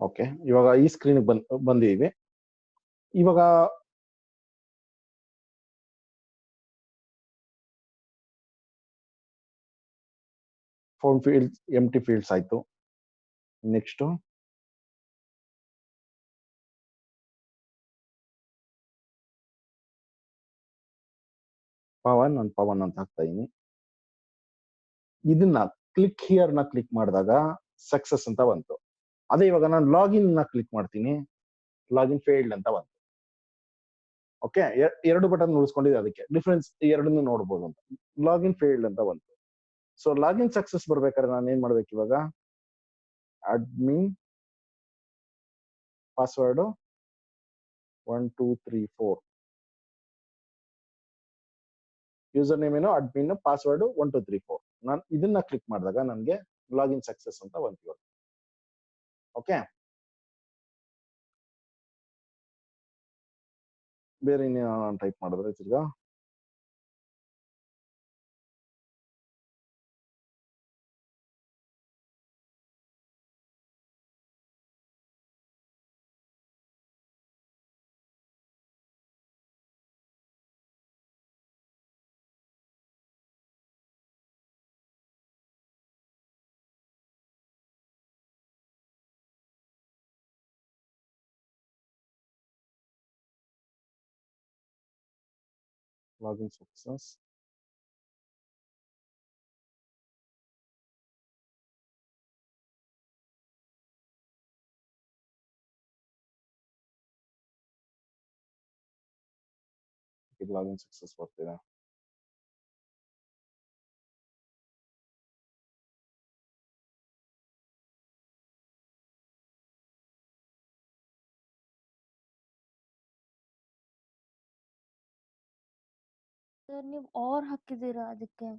Okay, ಇವಾಗ ಈ screen ಬಂದಿದ್ದೀವಿ. ಇವಾಗ ಫೋನ್ ಫೀಲ್ಡ್ಸ್ ಎಂಟಿ ಫೀಲ್ಡ್ಸ್ ಆಯ್ತು. ನೆಕ್ಸ್ಟ್ ಪವನ್ ಅಂತ ಹಾಕ್ತಾ ಇದೀನಿ. ಇದನ್ನ ಕ್ಲಿಕ್ ಹಿಯರ್ ನ ಕ್ಲಿಕ್ ಮಾಡಿದಾಗ ಸಕ್ಸಸ್ ಅಂತ ಬಂತು. ಅದೇ ಇವಾಗ ನಾನು ಲಾಗಿನ್ ನ ಕ್ಲಿಕ್ ಮಾಡ್ತೀನಿ, ಲಾಗಿನ್ ಫೇಲ್ಡ್ ಅಂತ ಬಂತು. ಓಕೆ, ಎರಡು ಬಟನ್ ಉಳಿಸ್ಕೊಂಡಿದೆ, ಅದಕ್ಕೆ ಡಿಫ್ರೆನ್ಸ್ ಎರಡನ್ನೂ ನೋಡ್ಬೋದು ಅಂತ. ಲಾಗಿನ್ ಫೇಲ್ಡ್ ಅಂತ ಬಂತು. ಸೊ ಲಾಗಿನ್ ಸಕ್ಸಸ್ ಬರ್ಬೇಕಾದ್ರೆ ನಾನು ಏನ್ ಮಾಡ್ಬೇಕು ಇವಾಗ? ಅಡ್ಮಿನ್ ಪಾಸ್ವರ್ಡ್ 1 2 3 4, ಯೂಸರ್ ನೇಮ್ ಏನು ಅಡ್ಮಿನ್, ಪಾಸ್ವರ್ಡ್ 1 2 3 4. ನಾನು ಇದನ್ನ ಕ್ಲಿಕ್ ಮಾಡಿದಾಗ ನನಗೆ ಲಾಗಿನ್ ಸಕ್ಸಸ್ ಅಂತ ಬಂತು. ಓಕೆ, ಬೇರೆ ಇನ್ನೇನು ಟೈಪ್ ಮಾಡಿದ್ರೆ ತಿರ್ಗಾ ಲಾಗಿನ್ ಸಕ್ಸಸ್. ಲಾಗಿನ್ ಸಕ್ಸಸ್ ಬರ್ತಿದೆ. ಸರ್ ನೀವು ಆರ್ ಹಾಕಿದ್ದೀರಾ ಅದಕ್ಕೆ?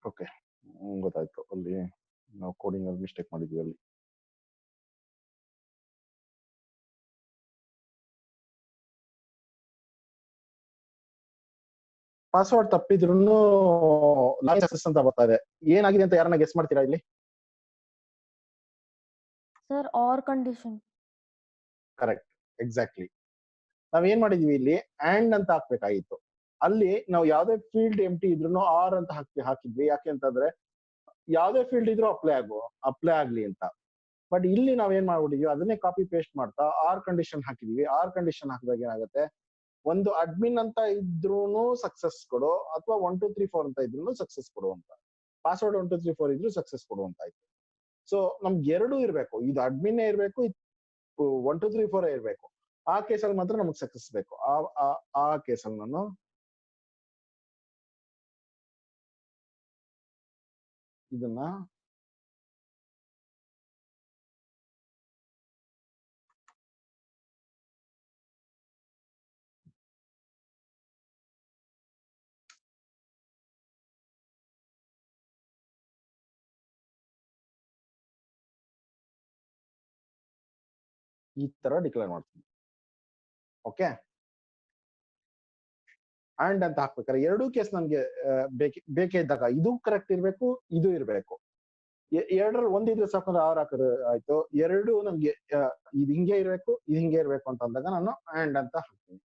ಓಕೆ, ಗೊತ್ತಾಯ್ತು. ಅಲ್ಲಿ ನಾವು ಕೋಡಿಂಗ್ ಅಲ್ಲಿ ಮಿಸ್ಟೇಕ್ ಮಾಡಿದ್ವಿ. ಅಲ್ಲಿ ಪಾಸ್ವರ್ಡ್ ತಪ್ಪಿದ್ರು ಲಾಗಿನ್ ಸಕ್ಸಸ್ ಅಂತ ಬರ್ತಾ ಇದೆ. ಏನಾಗಿದೆ ಅಂತ ಯಾರನ್ನ ಗೆಸ್ ಮಾಡ್ತೀರಾ ಇಲ್ಲಿ? Sir or condition. Correct, exactly. ನಾವ್ ಏನ್ ಮಾಡಿದ್ವಿ ಇಲ್ಲಿ? ಆಂಡ್ ಅಂತ ಹಾಕ್ಬೇಕಾಗಿತ್ತು. ಅಲ್ಲಿ ನಾವು ಯಾವ್ದೇ ಫೀಲ್ಡ್ ಎಂಟಿ ಇದ್ರು ಆರ್ ಅಂತ ಹಾಕಿದ್ವಿ. ಯಾಕೆ ಅಂತಂದ್ರೆ ಯಾವ್ದೇ ಫೀಲ್ಡ್ ಇದ್ರು ಅಪ್ಲೈ ಆಗ್ಲಿ ಅಂತ. ಬಟ್ ಇಲ್ಲಿ ನಾವ್ ಏನ್ ಮಾಡ್ಬಿಟ್ಟಿದ್ವಿ, ಅದನ್ನೇ ಕಾಪಿ ಪೇಸ್ಟ್ ಮಾಡ್ತಾ ಆರ್ ಕಂಡೀಷನ್ ಹಾಕಿದೀವಿ. ಆರ್ ಕಂಡೀಷನ್ ಹಾಕಿದಾಗ ಏನಾಗುತ್ತೆ, ಒಂದು ಅಡ್ಮಿನ್ ಅಂತ ಇದ್ರೂನು ಸಕ್ಸಸ್ ಕೊಡು, ಅಥವಾ 1 2 3 4 ಅಂತ ಇದ್ರೂ ಸಕ್ಸಸ್ ಕೊಡು ಅಂತ. ಪಾಸ್ವರ್ಡ್ 1 2 3 4 ಇದ್ರು ಸಕ್ಸಸ್ ಕೊಡು ಅಂತ ಆಯ್ತು. ಸೊ ನಮ್ಗೆ ಎರಡು ಇರ್ಬೇಕು, ಇದು ಅಡ್ಮಿನ್ ಇರ್ಬೇಕು, 1 2 3 4 ಇರ್ಬೇಕು. ಆ ಕೇಸಲ್ಲಿ ಮಾತ್ರ ನಮಗ್ ಸಕ್ಸಸ್ ಬೇಕು. ಆ ಕೇಸಲ್ಲಿ ನಾನು ಇದನ್ನ ಈ ತರ ಡಿಕ್ಲೇರ್ ಮಾಡ್ತೀನಿ. ಓಕೆ, ಅಂಡ್ ಅಂತ ಹಾಕ್ಬೇಕಾದ್ರೆ ಎರಡೂ ಕೇಸ್ ನನ್ಗೆ ಬೇಕೇ ಇದ್ದಾಗ ಇದು ಕರೆಕ್ಟ್ ಇರ್ಬೇಕು, ಇದು ಇರ್ಬೇಕು. ಎರಡರಲ್ಲಿ ಒಂದಿದ್ರೆ ಸಾಕು, ಆರ್ ಹಾಕಿದ್ರೆ ಆಯ್ತು. ಎರಡು ನಮ್ಗೆ ಇದು ಹಿಂಗೆ ಇರ್ಬೇಕು, ಇದು ಹಿಂಗೆ ಇರ್ಬೇಕು ಅಂತ ಅಂದಾಗ ನಾನು ಅಂಡ್ ಅಂತ ಹಾಕ್ತೀನಿ.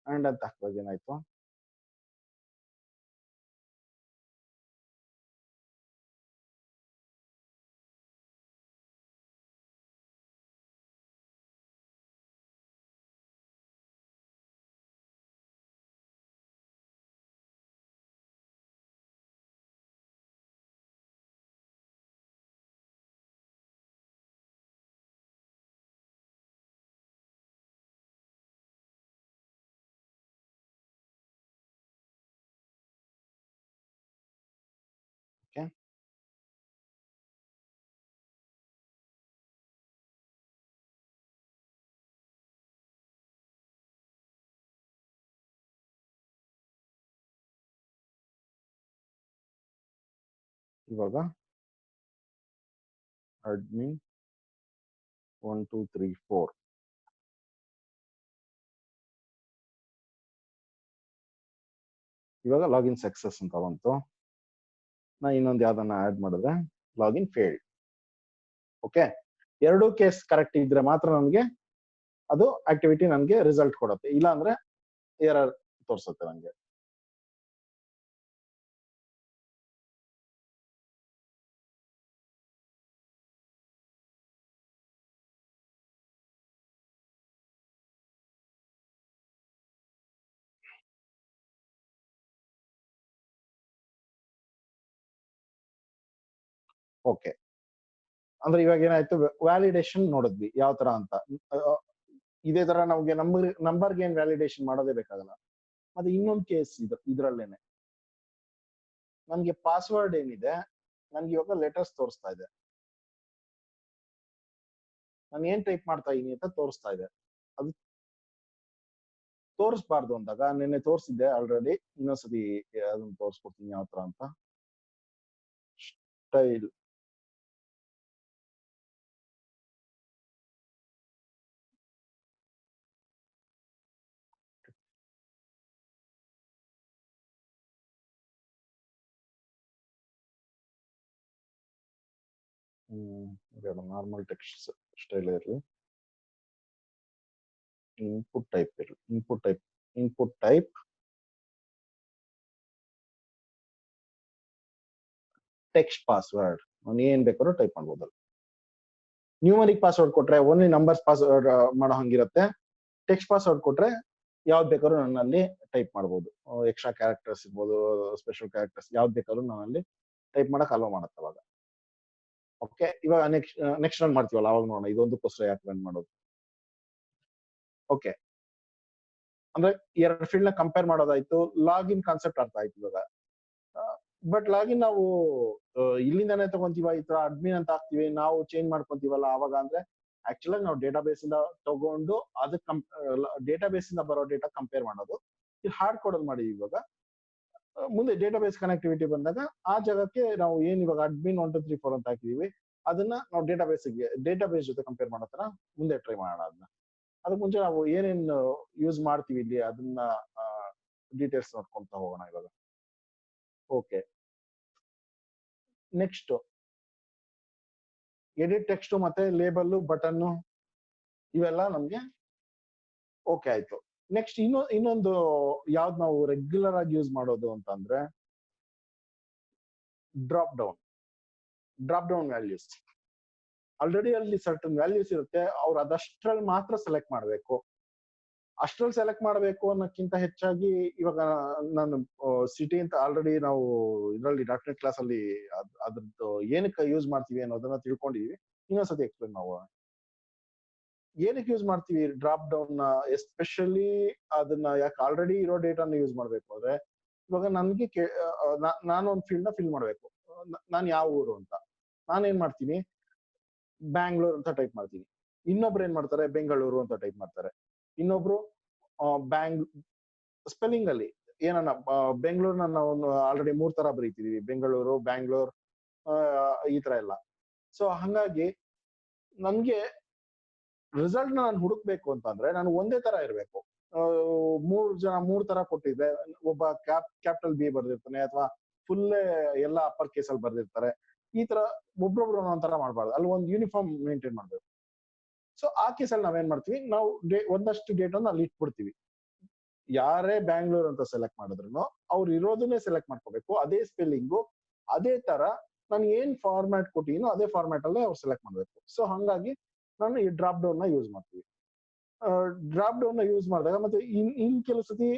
ಅಂಡ್ ಅಂತ ಹಾಕಿದಾಗ ಏನಾಯ್ತು, ಓಕೆ. ಇವಾಗ admin 1 2 3 4. ಇವಾಗ ಲಾಗಿನ್ ಸಕ್ಸಸ್ ಅಂತ ಬಂತು. ನಾ ಇನ್ನೊಂದು ಯಾವ್ದನ್ನ ಆಡ್ ಮಾಡಿದ್ರೆ ಲಾಗಿನ್ ಫೇಲ್ಡ್. ಓಕೆ, ಎರಡೂ ಕೇಸ್ ಕರೆಕ್ಟ್ ಇದ್ರೆ ಮಾತ್ರ ನನಗೆ ಅದು ಆಕ್ಟಿವಿಟಿ ನನಗೆ ರಿಸಲ್ಟ್ ಕೊಡುತ್ತೆ, ಇಲ್ಲ ಅಂದ್ರೆ ಎರರ್ ತೋರಿಸುತ್ತೆ ನನಗೆ. ಓಕೆ, ಅಂದ್ರೆ ಇವಾಗ ಏನಾಯ್ತು, ವ್ಯಾಲಿಡೇಷನ್ ನೋಡಿದ್ವಿ ಯಾವ ತರ ಅಂತ. ಇದೇ ತರ ನಮ್ಗೆ ನಂಬರ್ಗೆ ಏನ್ ವ್ಯಾಲಿಡೇಷನ್ ಮಾಡೋದೇ ಬೇಕಾಗಲ್ಲ. ಮತ್ತೆ ಇನ್ನೊಂದು ಕೇಸ್ ಇದ್ರಲ್ಲೇನೆ ನನ್ಗೆ ಪಾಸ್ವರ್ಡ್ ಏನಿದೆ, ನನ್ಗೆ ಇವಾಗ ಲೆಟರ್ಸ್ ತೋರಿಸ್ತಾ ಇದೆ. ನಾನು ಏನ್ ಟೈಪ್ ಮಾಡ್ತಾ ಇದೀನಿ ಅಂತ ತೋರಿಸ್ತಾ ಇದೆ. ಅದು ತೋರಿಸ್ಬಾರ್ದು ಅಂದಾಗ ನಿನ್ನೆ ತೋರಿಸಿದ್ದೆ ಆಲ್ರೆಡಿ, ಇನ್ನೊಂದ್ಸತಿ ಅದನ್ನ ತೋರಿಸ್ಕೊಡ್ತೀನಿ ಯಾವ ತರ ಅಂತ. ಸ್ಟೈಲ್ ನಾರ್ಮಲ್ ಟೆಕ್ಸ್ಟ್ ಸ್ಟೈಲ್ ಇರಲಿ, ಇನ್ಪುಟ್ ಟೈಪ್ ಇರಲಿ, ಇನ್ಪುಟ್ ಟೈಪ್ ಟೆಕ್ಸ್ಟ್ ಪಾಸ್ವರ್ಡ್. ನಾನು ಏನ್ ಬೇಕಾದ್ರೂ ಟೈಪ್ ಮಾಡ್ಬೋದಲ್ಲ. ನ್ಯೂಮರಿಕ್ ಪಾಸ್ವರ್ಡ್ ಕೊಟ್ರೆ ಓನ್ಲಿ ನಂಬರ್ಸ್ ಪಾಸ್ವರ್ಡ್ ಮಾಡೋ ಹಂಗಿರುತ್ತೆ. ಟೆಕ್ಸ್ಟ್ ಪಾಸ್ವರ್ಡ್ ಕೊಟ್ರೆ ಯಾವ್ದು ಬೇಕಾದ್ರೂ ನನ್ನಲ್ಲಿ ಟೈಪ್ ಮಾಡ್ಬೋದು. ಎಕ್ಸ್ಟ್ರಾ ಕ್ಯಾರೆಕ್ಟರ್ಸ್ ಇರ್ಬೋದು, ಸ್ಪೆಷಲ್ ಕ್ಯಾರೆಕ್ಟರ್ಸ್ ಯಾವ್ದು ಬೇಕಾದ್ರೂ ನನ್ನಲ್ಲಿ ಟೈಪ್ ಮಾಡಕ್ ಅಲೋ ಮಾಡುತ್ತೆ ಅವಾಗ. ಓಕೆ, ಇವಾಗ ನೆಕ್ಸ್ಟ್ ರನ್ ಮಾಡ್ತೀವಲ್ಲ ಅವಾಗ ನೋಡೋಣ ಇದೊಂದಕ್ಕೋಸ್ಕರ ಯಾಕೆ ರನ್ ಮಾಡೋದು. ಓಕೆ, ಅಂದ್ರೆ ಎರಡು ಫೀಲ್ಡ್ ನ ಕಂಪೇರ್ ಮಾಡೋದಾಯ್ತು, ಲಾಗಿನ್ ಕಾನ್ಸೆಪ್ಟ್ ಅರ್ಥ ಆಯ್ತು ಇವಾಗ. ಬಟ್ ಲಾಗಿನ್ ನಾವು ಇಲ್ಲಿಂದಾನೇ ತಗೊಂತೀವ, ಈ ತರ ಅಡ್ಮಿನ್ ಅಂತ ಹಾಕ್ತಿವಿ, ನಾವು ಚೇಂಜ್ ಮಾಡ್ಕೊಂತೀವಲ್ಲ ಅವಾಗ. ಅಂದ್ರೆ ಆಕ್ಚುಲ್ ಆಗಿ ನಾವು ಡೇಟಾಬೇಸ್ ಇಂದ ತಗೊಂಡು ಅದಕ್ಕೆ ಡೇಟಾಬೇಸ್ ಇಂದ ಬರೋ ಡೇಟಾ ಕಂಪೇರ್ ಮಾಡೋದು. ಇದು ಹಾರ್ಡ್ ಕೋಡ್ ಅಲ್ಲಿ ಮಾಡಿದೀವಿ. ಇವಾಗ ಮುಂದೆ ಡೇಟಾಬೇಸ್ ಕನೆಕ್ಟಿವಿಟಿ ಬಂದಾಗ ಆ ಜಾಗಕ್ಕೆ ನಾವು ಏನ್ ಇವಾಗ ಅಡ್ಮಿನ್ 1 2 3 4 ಅಂತ ಹಾಕಿದೀವಿ, ಅದನ್ನ ನಾವು ಡೇಟಾಬೇಸ್ ಜೊತೆ ಕಂಪೇರ್ ಮಾಡೋ ತರ ಮುಂದೆ ಟ್ರೈ ಮಾಡೋಣ. ಅದಕ್ಕೆ ಮುಂಚೆ ನಾವು ಏನೇನ್ ಯೂಸ್ ಮಾಡ್ತೀವಿ ಇಲ್ಲಿ ಅದನ್ನ ಡೀಟೇಲ್ಸ್ ನೋಡ್ಕೊಂತ ಹೋಗೋಣ ಇವಾಗ. ಓಕೆ, ನೆಕ್ಸ್ಟ್ ಎಡಿಟ್ ಟೆಕ್ಸ್ಟ್ ಮತ್ತೆ ಲೇಬಲ್ ಬಟನ್ ಇವೆಲ್ಲ ನಮ್ಗೆ ಓಕೆ ಆಯ್ತು. ನೆಕ್ಸ್ಟ್ ಇನ್ನೊಂದು ಯಾವ್ದು ನಾವು ರೆಗ್ಯುಲರ್ ಆಗಿ ಯೂಸ್ ಮಾಡೋದು ಅಂತಂದ್ರೆ ಡ್ರಾಪ್ ಡೌನ್ ವ್ಯಾಲ್ಯೂಸ್. ಆಲ್ರೆಡಿ ಅಲ್ಲಿ ಸರ್ಟನ್ ವ್ಯಾಲ್ಯೂಸ್ ಇರುತ್ತೆ, ಅವ್ರು ಅದಷ್ಟ್ರಲ್ಲಿ ಮಾತ್ರ ಸೆಲೆಕ್ಟ್ ಮಾಡಬೇಕು. ಅಷ್ಟ್ರಲ್ಲಿ ಸೆಲೆಕ್ಟ್ ಮಾಡಬೇಕು ಅನ್ನೋಕ್ಕಿಂತ ಹೆಚ್ಚಾಗಿ ಇವಾಗ ನಾನು ಸಿಟಿ ಅಂತ ಆಲ್ರೆಡಿ ನಾವು ಇದರಲ್ಲಿ .NET ಕ್ಲಾಸ್ ಅಲ್ಲಿ ಅದ್ರದ್ದು ಏನಕ್ಕೆ ಯೂಸ್ ಮಾಡ್ತೀವಿ ಅನ್ನೋದನ್ನ ತಿಳ್ಕೊಂಡಿದೀವಿ. ಇನ್ನೊಂದ್ಸತಿ ಎಕ್ಸ್ಪ್ಲೇನ್ ಮಾಡೋಣ. ಏನಕ್ಕೆ ಯೂಸ್ ಮಾಡ್ತೀವಿ ಡ್ರಾಪ್ ಡೌನ್ ನ, ಎಸ್ಪೆಷಲಿ ಅದನ್ನ ಯಾಕೆ ಆಲ್ರೆಡಿ ಇರೋ ಡೇಟಾನ ಯೂಸ್ ಮಾಡ್ಬೇಕು ಅಂದ್ರೆ, ಇವಾಗ ನನ್ಗೆ ನಾನು ಒಂದು ಫೀಲ್ಡ್ ನ ಫಿಲ್ ಮಾಡ್ಬೇಕು. ನಾನು ಯಾವ ಊರು ಅಂತ ನಾನೇನ್ ಮಾಡ್ತೀನಿ, ಬ್ಯಾಂಗ್ಳೂರ್ ಅಂತ ಟೈಪ್ ಮಾಡ್ತೀನಿ. ಇನ್ನೊಬ್ರು ಏನ್ ಮಾಡ್ತಾರೆ, ಬೆಂಗಳೂರು ಅಂತ ಟೈಪ್ ಮಾಡ್ತಾರೆ. ಇನ್ನೊಬ್ರು ಸ್ಪೆಲ್ಲಿಂಗ್ ಅಲ್ಲಿ ಏನನ್ನ ಬೆಂಗಳೂರ್ನ ನಾವು ಆಲ್ರೆಡಿ 3 ತರ ಬರೀತಿದೀವಿ, ಬೆಂಗಳೂರು, ಬ್ಯಾಂಗ್ಳೂರ್, ಈ ತರ ಎಲ್ಲ. ಸೊ ಹಂಗಾಗಿ ನನ್ಗೆ ರಿಸಲ್ಟ್ ನಾನು ಹುಡುಕ್ಬೇಕು ಅಂತಂದ್ರೆ ನಾನು ಒಂದೇ ತರ ಇರ್ಬೇಕು. 3 ತರ ಕೊಟ್ಟಿದ್ರೆ ಒಬ್ಬ ಕ್ಯಾಪಿಟಲ್ ಬಿ ಬರ್ದಿರ್ತಾನೆ, ಅಥವಾ ಫುಲ್ ಎಲ್ಲ ಅಪ್ಪರ್ ಕೇಸ್ ಅಲ್ಲಿ ಬರ್ದಿರ್ತಾರೆ. ಈ ತರ ಒಬ್ರೊಬ್ರು ಒಂದೊಂದರ ಮಾಡ್ಬಾರ್ದು, ಅಲ್ಲಿ ಒಂದು ಯೂನಿಫಾರ್ಮ್ ಮೇಂಟೈನ್ ಮಾಡ್ಬೇಕು. ಸೊ ಆ ಕೇಸಲ್ಲಿ ನಾವೇನ್ ಮಾಡ್ತೀವಿ, ನಾವು ಒಂದಷ್ಟು ಡೇಟಾನ ಅಲ್ಲಿ ಇಟ್ಬಿಡ್ತೀವಿ. ಯಾರೇ ಬ್ಯಾಂಗ್ಳೂರ್ ಅಂತ ಸೆಲೆಕ್ಟ್ ಮಾಡಿದ್ರು ಅವ್ರು ಇರೋದನ್ನೇ ಸೆಲೆಕ್ಟ್ ಮಾಡ್ಕೋಬೇಕು, ಅದೇ ಸ್ಪೆಲ್ಲಿಂಗು ಅದೇ ತರ ನಾನು ಏನ್ ಫಾರ್ಮ್ಯಾಟ್ ಕೊಟ್ಟಿನೋ ಅದೇ ಫಾರ್ಮ್ಯಾಟ್ ಅಲ್ಲೇ ಅವ್ರು ಸೆಲೆಕ್ಟ್ ಮಾಡ್ಬೇಕು. ಸೊ ಹಂಗಾಗಿ ನಾನು ಈ ಡ್ರಾಪ್ ಡೌನ್ ನ ಯೂಸ್ ಮಾಡ್ತೀವಿ. ಡ್ರಾಪ್ ಡೌನ್ ನ ಯೂಸ್ ಮಾಡಿದಾಗ ಮತ್ತೆ ಇನ್ ಕೆಲವು ಸತಿ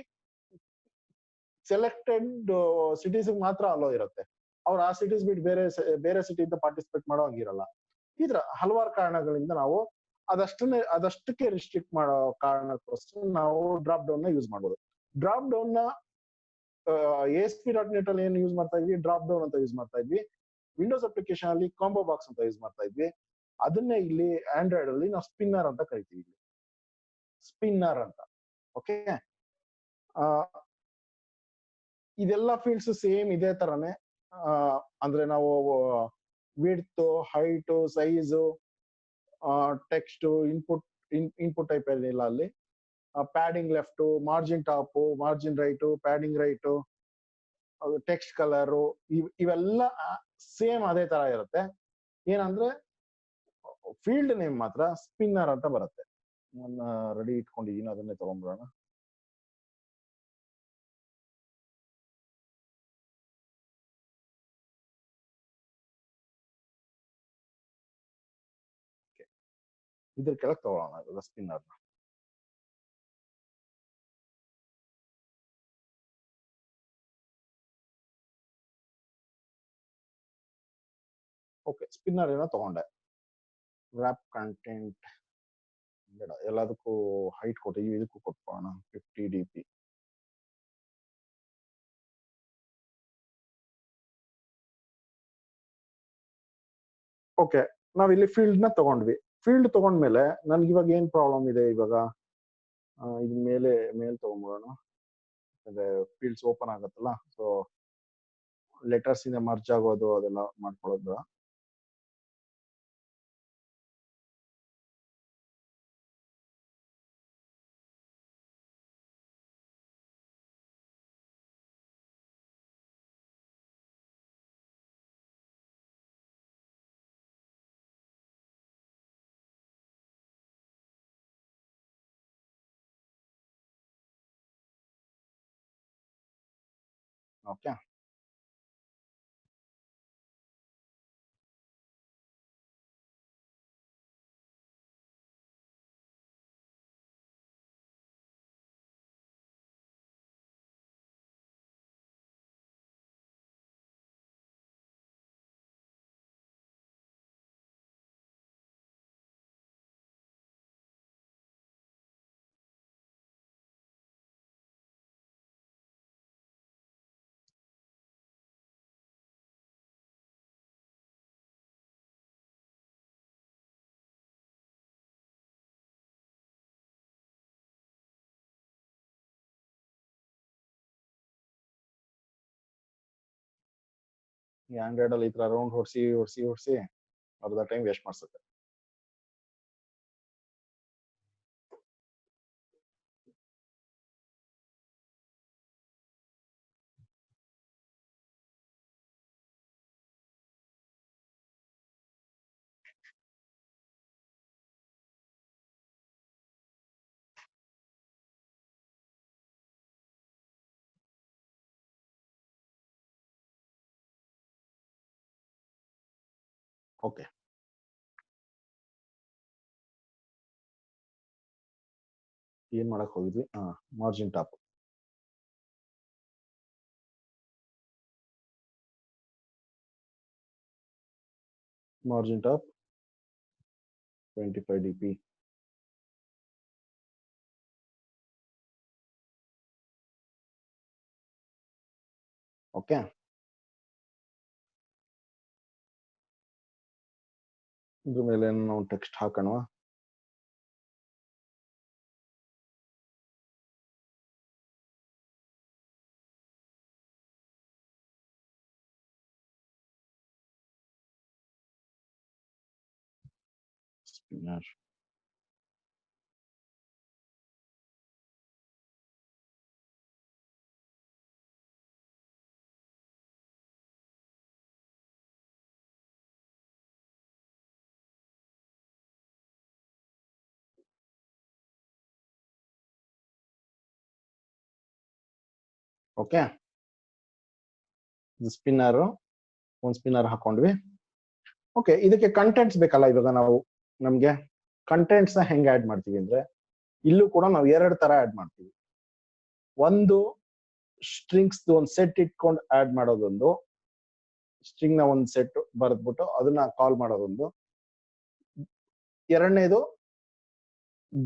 ಸೆಲೆಕ್ಟೆಡ್ ಸಿಟೀಸ್ ಮಾತ್ರ ಅಲೋ ಇರುತ್ತೆ. ಅವ್ರು ಆ ಸಿಟೀಸ್ ಬಿಟ್ಟು ಬೇರೆ ಸಿಟಿಯಿಂದ ಪಾರ್ಟಿಸಿಪೇಟ್ ಮಾಡೋ ಹಂಗಿರಲ್ಲ. ಈ ತರ ಹಲವಾರು ಕಾರಣಗಳಿಂದ ನಾವು ಅದಷ್ಟಕ್ಕೆ ರಿಸ್ಟ್ರಿಕ್ಟ್ ಮಾಡೋ ಕಾರಣಕ್ಕೋಸ್ಕರ ನಾವು ಡ್ರಾಪ್ ಡೌನ್ ನ ಯೂಸ್ ಮಾಡ್ಬೋದು. ಡ್ರಾಪ್ ಡೌನ್ ನ ASP.NET ಅಲ್ಲಿ ಏನ್ ಯೂಸ್ ಮಾಡ್ತಾ ಇದ್ವಿ, ಡ್ರಾಪ್ ಡೌನ್ ಅಂತ ಯೂಸ್ ಮಾಡ್ತಾ ಇದ್ವಿ. ವಿಂಡೋಸ್ ಅಪ್ಲಿಕೇಶನ್ ಅಲ್ಲಿ ಕಾಂಬೋ ಬಾಕ್ಸ್ ಅಂತ ಯೂಸ್ ಮಾಡ್ತಾ ಇದ್ವಿ. ಅದನ್ನೇ ಇಲ್ಲಿ ಆಂಡ್ರಾಯ್ಡ್ ಅಲ್ಲಿ ನಾವು ಸ್ಪಿನ್ನರ್ ಅಂತ ಕರಿತೀವಿ, ಸ್ಪಿನ್ನರ್ ಅಂತ. ಓಕೆ, ಇದೆಲ್ಲ ಫೀಲ್ಡ್ಸ್ ಸೇಮ್ ಇದೇ ತರನೇ. ಅಂದ್ರೆ ನಾವು width, height, size, text, input type ಇಲ್ಲ ಅಲ್ಲಿ, padding left, margin top, margin right, padding right, text colour, ಇವೆಲ್ಲ ಸೇಮ್ ಅದೇ ತರ ಇರುತ್ತೆ. ಏನಂದ್ರೆ ಫೀಲ್ಡ್ ನೇಮ್ ಮಾತ್ರ ಸ್ಪಿನ್ನರ್ ಅಂತ ಬರುತ್ತೆ. ನನ್ನ ರೆಡಿ ಇಟ್ಕೊಂಡಿದ್ದೀನಿ, ಅದನ್ನೇ ತಗೊಂಡ್ಬಿಡೋಣ. ಇದ್ರ ಕೆಳಗೆ ತಗೊಳ್ಳೋಣ ಸ್ಪಿನ್ನರ್. ಓಕೆ, ಸ್ಪಿನ್ನರ್ ಏನೋ ತಗೊಂಡೆ. ವ್ರಾಪ್ ಕಂಟೆಂಟ್ ಬೇಡ, ಎಲ್ಲದಕ್ಕೂ ಹೈಟ್ ಕೊಟ್ಟಿದ್ವಿ, ಇದಕ್ಕೂ ಕೊಟ್ಬೋಣ 50 dp. ಓಕೆ, ನಾವಿಲ್ಲಿ ಫೀಲ್ಡ್ ನ ತಗೊಂಡ್ವಿ. ಫೀಲ್ಡ್ ತಗೊಂಡ್ಮೇಲೆ ನನ್ಗೆ ಇವಾಗ ಏನ್ ಪ್ರಾಬ್ಲಮ್ ಇದೆ, ಇವಾಗ ಇದ್ ಮೇಲೆ ತಗೊಂಡ್ಬಿಡೋಣ. ಅಂದ್ರೆ ಫೀಲ್ಡ್ಸ್ ಓಪನ್ ಆಗತ್ತಲ್ಲ, ಸೊ ಲೆಟರ್ಸ್ ಇಂದ ಮರ್ಜ್ ಆಗೋದು ಅದೆಲ್ಲ ಮಾಡ್ಕೊಳ್ಳೋದು. ಓಕೆ, ಈ ಆಂಡ್ರಾಯ್ಡ್ ಅಲ್ಲಿ ಈ ತರ ರೌಂಡ್ ಹೊಡ್ಸಿ ಅರ್ಧ ಟೈಮ್ ವೇಸ್ಟ್ ಮಾಡ್ಸುತ್ತೆ. ಓಕೆ, ಏನ್ ಮಾಡಕ್ ಹೋಗಿದ್ವಿ, margin top. Margin top 25 dp. Okay, ಇದ್ರ ಮೇಲೆ ನಾವು ಟೆಕ್ಸ್ಟ್ ಹಾಕೋಣ. ಸ್ಪಿನ್ನರ್. ಓಕೆ, ಸ್ಪಿನ್ನರ್, ಒಂದ್ ಸ್ಪಿನ್ನರ್ ಹಾಕೊಂಡ್ವಿ. ಓಕೆ, ಇದಕ್ಕೆ ಕಂಟೆಂಟ್ಸ್ ಬೇಕಲ್ಲ. ಇವಾಗ ನಾವು ನಮ್ಗೆ ಕಂಟೆಂಟ್ಸ್ ನ ಹೆಂಗ್ ಆಡ್ ಮಾಡ್ತೀವಿ ಅಂದ್ರೆ, ಇಲ್ಲೂ ಕೂಡ ನಾವು ಎರಡು ತರ ಆಡ್ ಮಾಡ್ತೀವಿ. ಒಂದು ಸ್ಟ್ರಿಂಗ್ಸ್ ಒಂದು ಸೆಟ್ ಇಟ್ಕೊಂಡು ಆಡ್ ಮಾಡೋದೊಂದು, ಸ್ಟ್ರಿಂಗ್ ನ ಒಂದು ಸೆಟ್ ಬರೆದ್ಬಿಟ್ಟು ಅದನ್ನ ಕಾಲ್ ಮಾಡೋದೊಂದು. ಎರಡನೇದು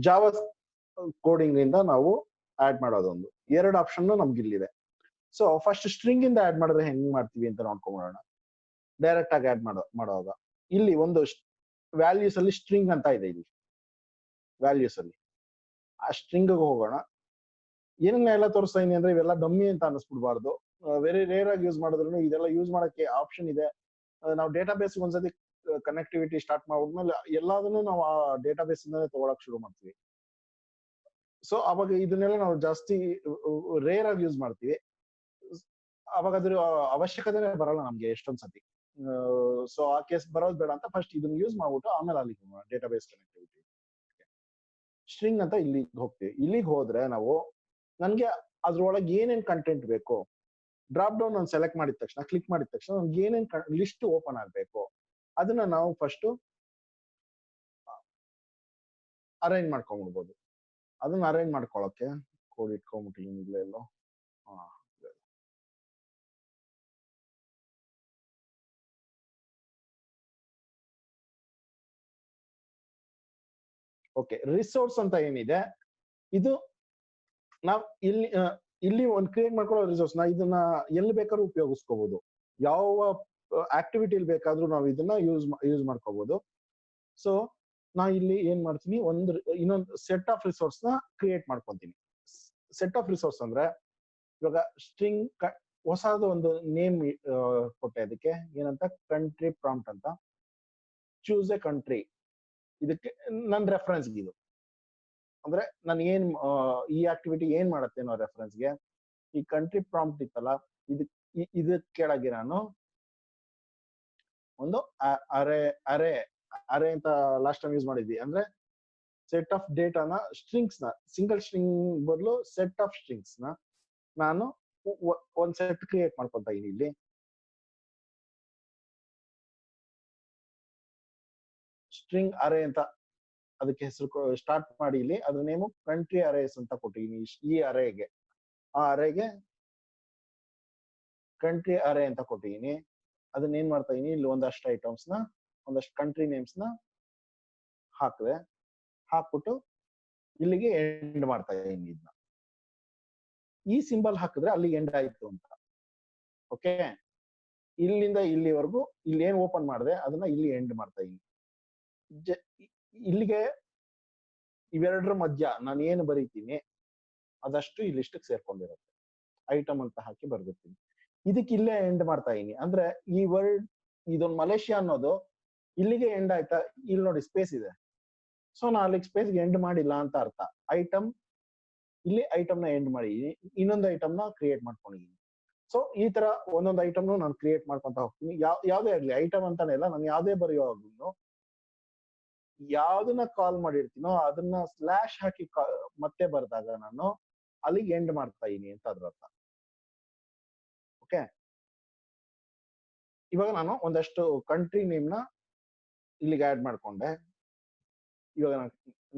ಜಾವಾ ಕೋಡಿಂಗ್ ಇಂದ ನಾವು ಆಡ್ ಮಾಡೋದೊಂದು. ಎರಡು ಆಪ್ಷನ್ ನಮ್ಗೆ ಇಲ್ಲಿದೆ. ಸೊ ಫಸ್ಟ್ ಸ್ಟ್ರಿಂಗ್ ಇಂದ ಆಡ್ ಮಾಡಿದ್ರೆ ಹೆಂಗ್ ಮಾಡ್ತೀವಿ ಅಂತ ನೋಡ್ಕೊಂಡ್ಬಿಡೋಣ. ಡೈರೆಕ್ಟ್ ಆಗಿ ಆಡ್ ಮಾಡುವಾಗ ಇಲ್ಲಿ ಒಂದು ವ್ಯಾಲ್ಯೂಸ್ ಅಲ್ಲಿ ಸ್ಟ್ರಿಂಗ್ ಅಂತ ಇದೆ. ಇಲ್ಲಿ ವ್ಯಾಲ್ಯೂಸ್ ಅಲ್ಲಿ ಆ ಸ್ಟ್ರಿಂಗ್ ಹೋಗೋಣ. ಏನನ್ನೆಲ್ಲ ತೋರಿಸ್ತಾ ಇದೀನಿ ಅಂದ್ರೆ ಇವೆಲ್ಲ ಡಮ್ಮಿ ಅಂತ ಅನಿಸ್ಬಿಡ್ಬಾರ್ದು. ವೆರಿ ರೇರ್ ಆಗಿ ಯೂಸ್ ಮಾಡಿದ್ರು ಇದೆಲ್ಲ ಯೂಸ್ ಮಾಡಕ್ಕೆ ಆಪ್ಷನ್ ಇದೆ. ನಾವು ಡೇಟಾಬೇಸ್ ಒಂದ್ಸತಿ ಕನೆಕ್ಟಿವಿಟಿ ಸ್ಟಾರ್ಟ್ ಮಾಡಿದ್ಮೇಲೆ ಎಲ್ಲದನ್ನು ನಾವು ಆ ಡೇಟಾಬೇಸ್ ಇಂದಾನೆ ತಗೊಳಕ್ ಶುರು ಮಾಡ್ತೀವಿ. ಸೊ ಅವಾಗ ಇದನ್ನೆಲ್ಲ ನಾವು ಜಾಸ್ತಿ ರೇರ್ ಆಗಿ ಯೂಸ್ ಮಾಡ್ತೀವಿ. ಅವಾಗ ಅದ್ರ ಅವಶ್ಯಕತೆನೇ ಬರಲ್ಲ ನಮ್ಗೆ ಎಷ್ಟೊಂದ್ ಸತಿ. ಸೊ ಆ ಕೇಸ್ ಬರೋದ್ ಬೇಡ ಅಂತ ಫಸ್ಟ್ ಇದನ್ನ ಯೂಸ್ ಮಾಡ್ಬಿಟ್ಟು ಆಮೇಲೆ ಅಲ್ಲಿ ಡೇಟಾಬೇಸ್ ಕನೆಕ್ಟಿವಿಟಿ ಸ್ಟ್ರಿಂಗ್ ಅಂತ ಇಲ್ಲಿಗೆ ಹೋಗ್ತೀವಿ. ಇಲ್ಲಿಗೆ ಹೋದ್ರೆ ನಾವು ನನ್ಗೆ ಅದ್ರೊಳಗೆ ಏನೇನ್ ಕಂಟೆಂಟ್ ಬೇಕು ಡ್ರಾಪ್ ಡೌನ್ ನಾನು ಸೆಲೆಕ್ಟ್ ಮಾಡಿದ ತಕ್ಷಣ ಕ್ಲಿಕ್ ಮಾಡಿದ ತಕ್ಷಣ ನನ್ಗೆ ಏನೇನ್ ಲಿಸ್ಟ್ ಓಪನ್ ಆಗ್ಬೇಕು ಅದನ್ನ ನಾವು ಫಸ್ಟ್ ಅರೇಂಜ್ ಮಾಡ್ಕೊಂಡ್ಬಿಡ್ಬೋದು. ಅದನ್ನ ಅರೇಂಜ್ ಮಾಡ್ಕೊಳಕ್ಕೆ ಕೋಡ್ ಇಟ್ಕೊಂಡ್ಬಿಟ್ಟಿದ್ದೀನಿ ಇಲ್ಲೇ ಎಲ್ಲೋ. ಓಕೆ, ರಿಸೋರ್ಸ್ ಅಂತ ಏನಿದೆ ಇದು ನಾವ್ ಇಲ್ಲಿ ಒಂದು ಕ್ರಿಯೇಟ್ ಮಾಡ್ಕೊಳ್ಳೋ ರಿಸೋರ್ಸ್ ಇದನ್ನ ಎಲ್ಲಿ ಬೇಕಾದ್ರೂ ಉಪಯೋಗಿಸ್ಕೋಬಹುದು. ಯಾವ ಆಕ್ಟಿವಿಟಿಲಿ ಬೇಕಾದ್ರೂ ನಾವು ಇದನ್ನ ಯೂಸ್ ಮಾಡ್ಕೋಬಹುದು. ಸೊ ನಾ ಇಲ್ಲಿ ಏನ್ ಮಾಡ್ತೀನಿ, ಇನ್ನೊಂದು ಸೆಟ್ ಆಫ್ ರಿಸೋರ್ಸ್ ನ ಕ್ರಿಯೇಟ್ ಮಾಡ್ಕೊಂತೀನಿ. ಸೆಟ್ ಆಫ್ ರಿಸೋರ್ಸ್ ಅಂದ್ರೆ ಇವಾಗ ಸ್ಟ್ರಿಂಗ್ ಹೊಸದು ಒಂದು ನೇಮ್ ಕೊಟ್ಟೆ ಅದಕ್ಕೆ ಏನಂತ ಕಂಟ್ರಿ ಪ್ರಾಂಪ್ಟ್ ಅಂತ. ಚೂಸ್ ಎ ಕಂಟ್ರಿ, ಇದಕ್ಕೆ ನನ್ನ ರೆಫರೆನ್ಸ್ ಇದು ಅಂದ್ರೆ ನಾನು ಈ ಆಕ್ಟಿವಿಟಿ ಏನ್ ಮಾಡತ್ತೆ ಅನ್ನೋ ರೆಫರೆನ್ಸ್ಗೆ ಈ ಕಂಟ್ರಿ ಪ್ರಾಂಪ್ಟ್ ಇತ್ತಲ್ಲ ಇದಕ್ ಕೆಳಗೆ ನಾನು ಒಂದು ಅರೆ ಅರೆ ಅರೆ ಅಂತ ಲಾಸ್ಟ್ ಟೈಮ್ ಯೂಸ್ ಮಾಡಿದ್ವಿ. ಅಂದ್ರೆ ಸೆಟ್ ಆಫ್ ಡೇಟಾನ ಸ್ಟ್ರಿಂಗ್ಸ್ ನ ಸಿಂಗಲ್ ಸ್ಟ್ರಿಂಗ್ ಬದಲು ಸೆಟ್ ಆಫ್ ಸ್ಟ್ರಿಂಗ್ಸ್ ನ ನಾನು ಒಂದ್ ಸೆಟ್ ಕ್ರಿಯೇಟ್ ಮಾಡ್ಕೊಂತ ಇದೀನಿ. ಇಲ್ಲಿ ಸ್ಟ್ರಿಂಗ್ ಅರೆ ಅಂತ ಅದಕ್ಕೆ ಹೆಸರು ಸ್ಟಾರ್ಟ್ ಮಾಡಿ ಇಲ್ಲಿ ಅದ್ರ ನೇಮು ಕಂಟ್ರಿ ಅರೇಸ್ ಅಂತ ಕೊಟ್ಟಿದ್ದೀನಿ. ಈ ಅರೆಗೆ ಆ ಅರೆಗೆ ಕಂಟ್ರಿ ಅರೆ ಅಂತ ಕೊಟ್ಟಿದ್ದೀನಿ. ಅದನ್ನ ಏನ್ ಮಾಡ್ತಾ ಇದೀನಿ, ಇಲ್ಲಿ ಒಂದಷ್ಟು ಐಟಮ್ಸ್ ನ ಒಂದಷ್ಟು ಕಂಟ್ರಿ ನೇಮ್ಸ್ ನ ಹಾಕಿದೆ. ಹಾಕ್ಬಿಟ್ಟು ಇಲ್ಲಿಗೆ ಎಂಡ್ ಮಾಡ್ತಾ ಇದೀನಿ. ಇದನ್ನ ಈ ಸಿಂಬಲ್ ಹಾಕಿದ್ರೆ ಅಲ್ಲಿ ಎಂಡ್ ಆಯ್ತು ಅಂತ. ಓಕೆ, ಇಲ್ಲಿಂದ ಇಲ್ಲಿವರೆಗೂ ಇಲ್ಲಿ ಏನ್ ಓಪನ್ ಮಾಡಿದೆ ಅದನ್ನ ಇಲ್ಲಿ ಎಂಡ್ ಮಾಡ್ತಾ ಇದೀನಿ. ಇಲ್ಲಿಗೆ ಇವೆರಡರ ಮಧ್ಯ ನಾನು ಏನು ಬರೀತೀನಿ ಅದಷ್ಟು ಈ ಲಿಸ್ಟ್ಗೆ ಸೇರ್ಕೊಂಡಿರುತ್ತೆ. ಐಟಮ್ ಅಂತ ಹಾಕಿ ಬರ್ದಿರ್ತೀನಿ. ಇದಕ್ಕೆ ಇಲ್ಲೇ ಎಂಡ್ ಮಾಡ್ತಾ ಇದೀನಿ. ಅಂದ್ರೆ ಈ ವರ್ಡ್ ಇದೊಂದು ಮಲೇಷಿಯಾ ಅನ್ನೋದು ಇಲ್ಲಿಗೆ ಎಂಡ್ ಆಯ್ತಾ, ಇಲ್ಲಿ ನೋಡಿ ಸ್ಪೇಸ್ ಇದೆ. ಸೊ ನಾ ಅಲ್ಲಿಗೆ ಸ್ಪೇಸ್ಗೆ ಎಂಡ್ ಮಾಡಿಲ್ಲ ಅಂತ ಅರ್ಥ. ಐಟಮ್ ಇಲ್ಲಿ ಐಟಮ್ ನ ಎಂಡ್ ಮಾಡಿದೀನಿ, ಇನ್ನೊಂದು ಐಟಮ್ ನ ಕ್ರಿಯೇಟ್ ಮಾಡ್ಕೊಂಡಿದೀನಿ. ಸೊ ಈ ತರ ಒಂದೊಂದು ಐಟಮ್ ನಾನು ಕ್ರಿಯೇಟ್ ಮಾಡ್ಕೊಂತ ಹೋಗ್ತೀನಿ. ಯಾವ್ದೇ ಆಗ್ಲಿ ಐಟಮ್ ಅಂತಾನೆ ಇಲ್ಲ, ನಾನು ಯಾವ್ದೇ ಬರೆಯುವಾಗ್ಲೂ ಯಾವ್ದನ್ನ ಕಾಲ್ ಮಾಡಿರ್ತೀನೋ ಅದನ್ನ ಸ್ಲಾಶ್ ಹಾಕಿ ಮತ್ತೆ ಬರ್ದಾಗ ನಾನು ಅಲ್ಲಿಗೆ ಎಂಡ್ ಮಾಡ್ತಾ ಇದೀನಿ ಅಂತ ಅದ್ರ ಅರ್ಥ. ಓಕೆ, ಇವಾಗ ನಾನು ಒಂದಷ್ಟು ಕಂಟ್ರಿ ನೇಮ್ ನ ಇಲ್ಲಿಗೆ ಆಡ್ ಮಾಡ್ಕೊಂಡೆ. ಇವಾಗ